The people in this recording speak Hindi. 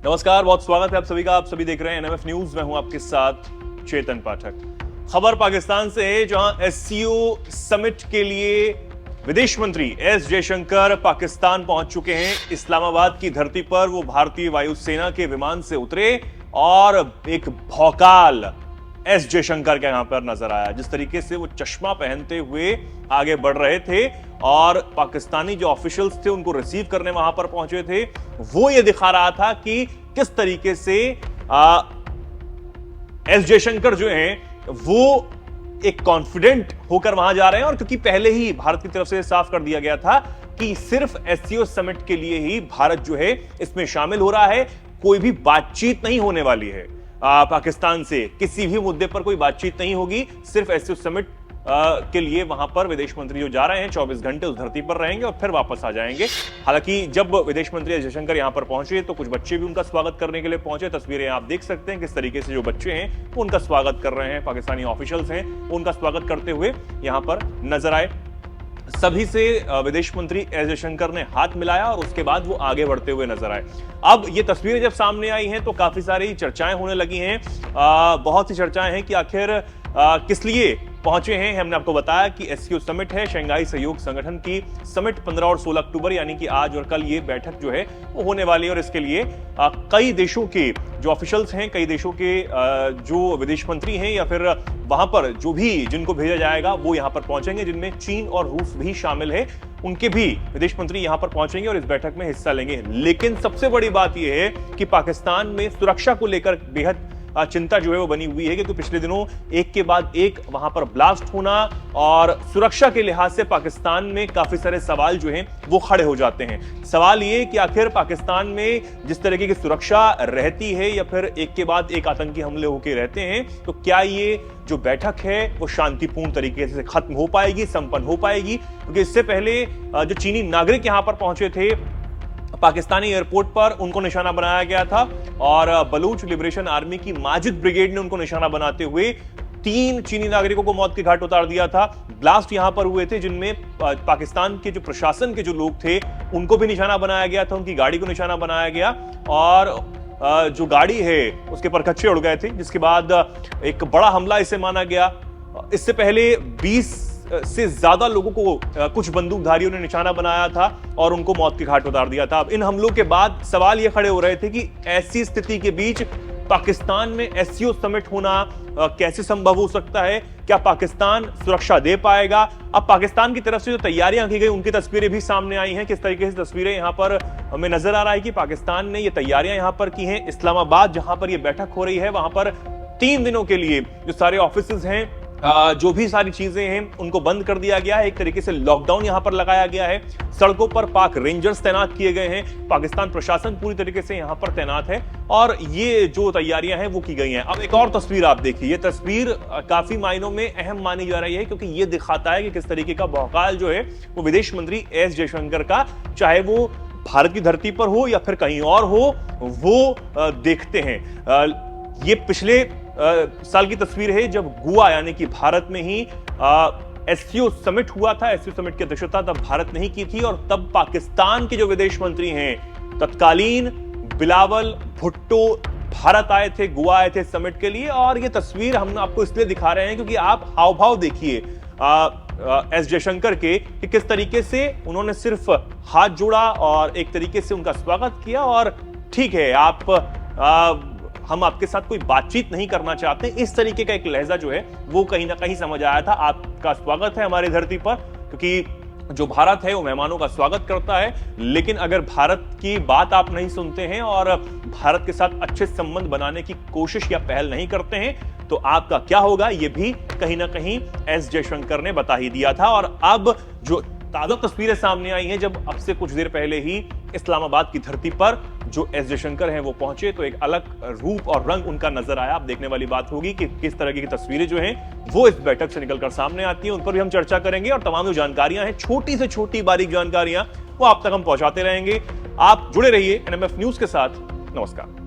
नमस्कार, बहुत स्वागत है आप सभी का। आप सभी देख रहे हैं एनएमएफ न्यूज। मैं हूं आपके साथ चेतन पाठक। खबर पाकिस्तान से है, जहां एससीओ समिट के लिए विदेश मंत्री एस जयशंकर पाकिस्तान पहुंच चुके हैं। इस्लामाबाद की धरती पर वो भारतीय वायुसेना के विमान से उतरे और एक भौकाल एस जयशंकर का यहां पर नजर आया। जिस तरीके से वो चश्मा पहनते हुए आगे बढ़ रहे थे और पाकिस्तानी जो ऑफिशियल्स थे उनको रिसीव करने वहां पर पहुंचे थे, वो ये दिखा रहा था कि किस तरीके से एस जयशंकर जो हैं वो एक कॉन्फिडेंट होकर वहां जा रहे हैं। और क्योंकि पहले ही भारत की तरफ से साफ कर दिया गया था कि सिर्फ एससीओ समिट के लिए ही भारत जो है इसमें शामिल हो रहा है, कोई भी बातचीत नहीं होने वाली है पाकिस्तान से, किसी भी मुद्दे पर कोई बातचीत नहीं होगी। सिर्फ एससीओ समिट के लिए वहां पर विदेश मंत्री जो जा रहे हैं 24 घंटे उस धरती पर रहेंगे और फिर वापस आ जाएंगे। हालांकि जब विदेश मंत्री एस जयशंकर यहां पर पहुंचे तो कुछ बच्चे भी उनका स्वागत करने के लिए पहुंचे। तस्वीरें आप देख सकते हैं किस तरीके से जो बच्चे हैं वो उनका स्वागत कर रहे हैं, पाकिस्तानी ऑफिशियल्स हैं वो उनका स्वागत करते हुए यहां पर नजर आए। सभी से विदेश मंत्री एस जयशंकर ने हाथ मिलाया और उसके बाद वो आगे बढ़ते हुए नजर आए। अब ये तस्वीरें जब सामने आई हैं तो काफी सारी चर्चाएं होने लगी हैं। बहुत सी चर्चाएं हैं कि आखिर किस लिए पहुंचे हैं। हमने आपको बताया कि एससीओ समिट है, शंघाई सहयोग संगठन की समिट 15 और 16 अक्टूबर यानी कि आज और कल ये बैठक जो है वो होने वाली है। और इसके लिए कई देशों के जो ऑफिशियल्स हैं, कई देशों के जो विदेश मंत्री हैं या फिर वहां पर जो भी जिनको भेजा जाएगा वो यहां पर पहुंचेंगे, जिनमें चीन और रूस भी शामिल है। उनके भी विदेश मंत्री यहां पर पहुंचेंगे और इस बैठक में हिस्सा लेंगे। लेकिन सबसे बड़ी बात यह है कि पाकिस्तान में सुरक्षा को लेकर बेहद चिंता जो है वो बनी हुई है, क्योंकि पिछले दिनों एक के बाद एक वहां पर ब्लास्ट होना और सुरक्षा के लिहाज से पाकिस्तान में काफी सारे सवाल जो हैं वो खड़े हो जाते हैं। सवाल ये कि आखिर पाकिस्तान में जिस तरीके की सुरक्षा रहती है या फिर एक के बाद एक आतंकी हमले होकर रहते हैं, तो क्या ये जो बैठक है वो शांतिपूर्ण तरीके से खत्म हो पाएगी, संपन्न हो पाएगी? क्योंकि इससे पहले जो चीनी नागरिक यहां पर पहुंचे थे पाकिस्तानी एयरपोर्ट पर, उनको निशाना बनाया गया था और बलूच लिबरेशन आर्मी की माजिद ब्रिगेड ने उनको निशाना बनाते हुए 3 चीनी नागरिकों को मौत के घाट उतार दिया था। ब्लास्ट यहां पर हुए थे जिनमें पाकिस्तान के जो प्रशासन के जो लोग थे उनको भी निशाना बनाया गया था, उनकी गाड़ी को निशाना बनाया गया और जो गाड़ी है उसके परखच्चे उड़ गए थे, जिसके बाद एक बड़ा हमला इसे माना गया। इससे पहले 20 से ज्यादा लोगों को कुछ बंदूकधारियों ने निशाना बनाया था और उनको मौत के घाट उतार दिया था। अब इन हमलों के बाद सवाल ये खड़े हो रहे थे कि ऐसी स्थिति के बीच पाकिस्तान में एससीओ समिट होना कैसे संभव हो सकता है? क्या पाकिस्तान सुरक्षा दे पाएगा? अब पाकिस्तान की तरफ से जो तैयारियां की गई उनकी तस्वीरें भी सामने आई हैं। किस तरीके से तस्वीरें यहां पर हमें नजर आ रहा है कि पाकिस्तान ने ये तैयारियां यहां पर की हैं। इस्लामाबाद जहां पर ये बैठक हो रही है वहां पर 3 दिनों के लिए जो सारे ऑफिसेज हैं, जो भी सारी चीजें हैं उनको बंद कर दिया गया है। एक तरीके से लॉकडाउन यहां पर लगाया गया है। सड़कों पर पाक रेंजर्स तैनात किए गए हैं। पाकिस्तान प्रशासन पूरी तरीके से यहां पर तैनात है और ये जो तैयारियां हैं वो की गई हैं। अब एक और तस्वीर आप देखिए। ये तस्वीर काफी मायनों में अहम मानी जा रही है, क्योंकि ये दिखाता है कि किस तरीके का भौकाल जो है वो विदेश मंत्री एस जयशंकर का, चाहे वो भारत की धरती पर हो या फिर कहीं और हो, वो देखते हैं। ये पिछले साल की तस्वीर है जब गोवा यानी कि भारत में ही एससीओ समिट हुआ था। एससीओ समिट की अध्यक्षता तब भारत नहीं की थी और तब पाकिस्तान के जो विदेश मंत्री हैं तत्कालीन बिलावल भुट्टो भारत आए थे, गोवा आए थे समिट के लिए। और ये तस्वीर हम आपको इसलिए दिखा रहे हैं क्योंकि आप हाव भाव देखिए एस जयशंकर के कि किस तरीके से उन्होंने सिर्फ हाथ जोड़ा और एक तरीके से उनका स्वागत किया। और ठीक है, हम आपके साथ कोई बातचीत नहीं करना चाहते, इस तरीके का एक लहजा जो है वो कहीं ना कहीं समझ आया था। आपका स्वागत है हमारी धरती पर, क्योंकि जो भारत है वो मेहमानों का स्वागत करता है। लेकिन अगर भारत की बात आप नहीं सुनते हैं और भारत के साथ अच्छे संबंध बनाने की कोशिश या पहल नहीं करते हैं तो आपका क्या होगा, ये भी कहीं ना कहीं एस जयशंकर ने बता ही दिया था। और अब जो ताजा तस्वीरें सामने आई हैं, जब अब से कुछ देर पहले ही इस्लामाबाद की धरती पर जो एस जयशंकर हैं वो पहुंचे, तो एक अलग रूप और रंग उनका नजर आया। अब देखने वाली बात होगी कि किस तरह की तस्वीरें जो हैं वो इस बैठक से निकलकर सामने आती हैं, उन पर भी हम चर्चा करेंगे। और तमाम जो जानकारियां हैं, छोटी से छोटी बारीक जानकारियां, वो आप तक हम पहुंचाते रहेंगे। आप जुड़े रहिए एनएमएफ न्यूज के साथ। नमस्कार।